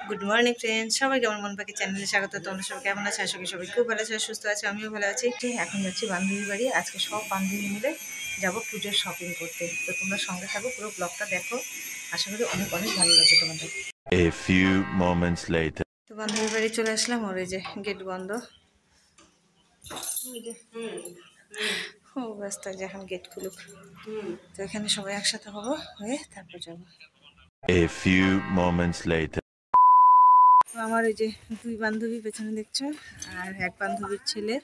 Good morning friend, সবাইকে আমার মন পাখি চ্যানেলে স্বাগত। তোমরা সবাই কেমন আছে? আশা করি সবাই খুব ভালো আছে, সুস্থ আছে। আমিও ভালো আছি। এখন যাচ্ছি বান্ধবীর বাড়ি। আজকে সব বান্ধবী মিলে যাব পুজোর শপিং করতে। তো তোমরা সঙ্গে থাকো, পুরো ব্লগটা দেখো। আশা করি অনেক অনেক ভালো লাগবে তোমাদের। A few moments later. তো বান্ধবীর বাড়ি চলে আসলাম। ওর এই যে গেট বন্ধ। ও ব্যস্ত যে এখন গেট খুলুক। তো এখানে সবাই একসাথে হবো, হয়ে তারপর যাবো। A few moments later. আমার এই যে দুই বান্ধবী পেছনে দেখছো, আর এক বান্ধবীর ছেলে।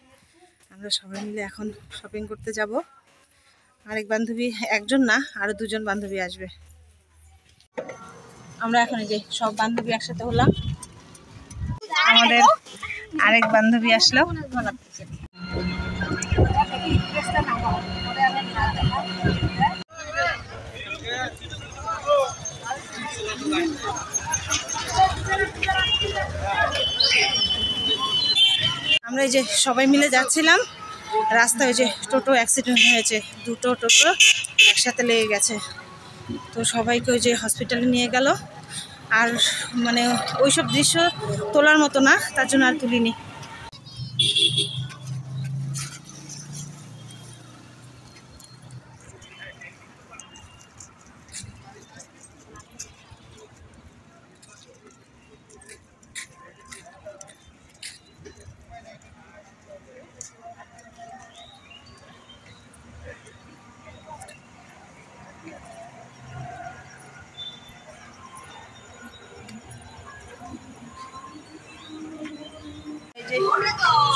আমরা সবাই মিলে এখন শপিং করতে যাব। আরেক বান্ধবী, একজন না, আরো দুজন বান্ধবী আসবে। আমরা এখন এই যে সব বান্ধবী একসাথে হলাম। আমাদের আরেক বান্ধবী আসলো। আমরা এই যে সবাই মিলে যাচ্ছিলাম, রাস্তায় ওই যে টোটো অ্যাক্সিডেন্ট হয়েছে, দুটো টোটো একসাথে লেগে গেছে। তো সবাইকে ওই যে হসপিটালে নিয়ে গেল। আর মানে ওইসব দৃশ্য তোলার মতো না, তার জন্য আর তুলিনি।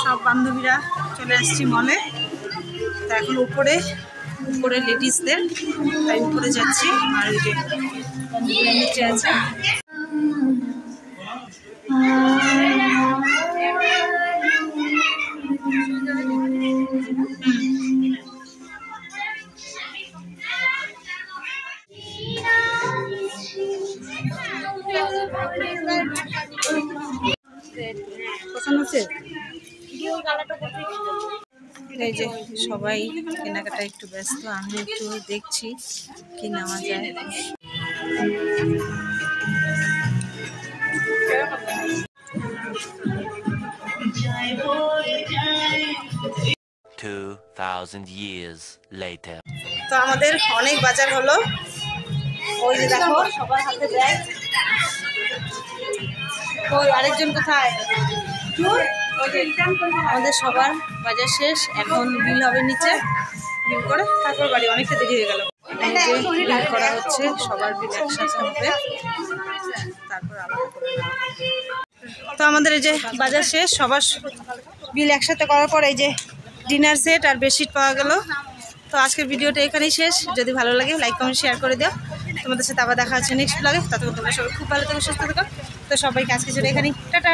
সব বান্ধবীরা চলে আসছি মলে। তা এখন উপরে লেডিসদের, তাই উপরে যাচ্ছি। আর এই যে নিচে আছে। পছন্দ হচ্ছে? এই যে সবাই কেনাকাটা একটু ব্যস্ত, আমি একটু দেখছি কি নেওয়া যায়। years later. তো আমাদের অনেক বাজার হলো। ওই যে দেখো সবার হাতে ব্যাগ। ওই আরেকজন কোথায়? আমাদের সবার বাজার শেষ, এখন বিল হবে নিচে। বিল করে তারপর বাড়ি। অনেকটা দেরি হয়ে গেল। বিল করা হচ্ছে, সবার বিল একসাথে হবে, তারপর আলাদা করে নেওয়া হবে। তো আমাদের এই যে বাজার শেষ, সবার বিল একসাথে করার পর এই যে ডিনার সেট আর বেডশিট পাওয়া গেল। তো আজকের ভিডিওটা এখানেই শেষ। যদি ভালো লাগে লাইক কমেন্ট শেয়ার করে দিও। তোমাদের সাথে আবার দেখা হচ্ছে নেক্সট ব্লগে। ততক্ষণ তোমরা সবাই খুব ভালো থেকো, সুস্থ থেকো। তো সবাইকে আজকে জন্য এখানেই টাটা।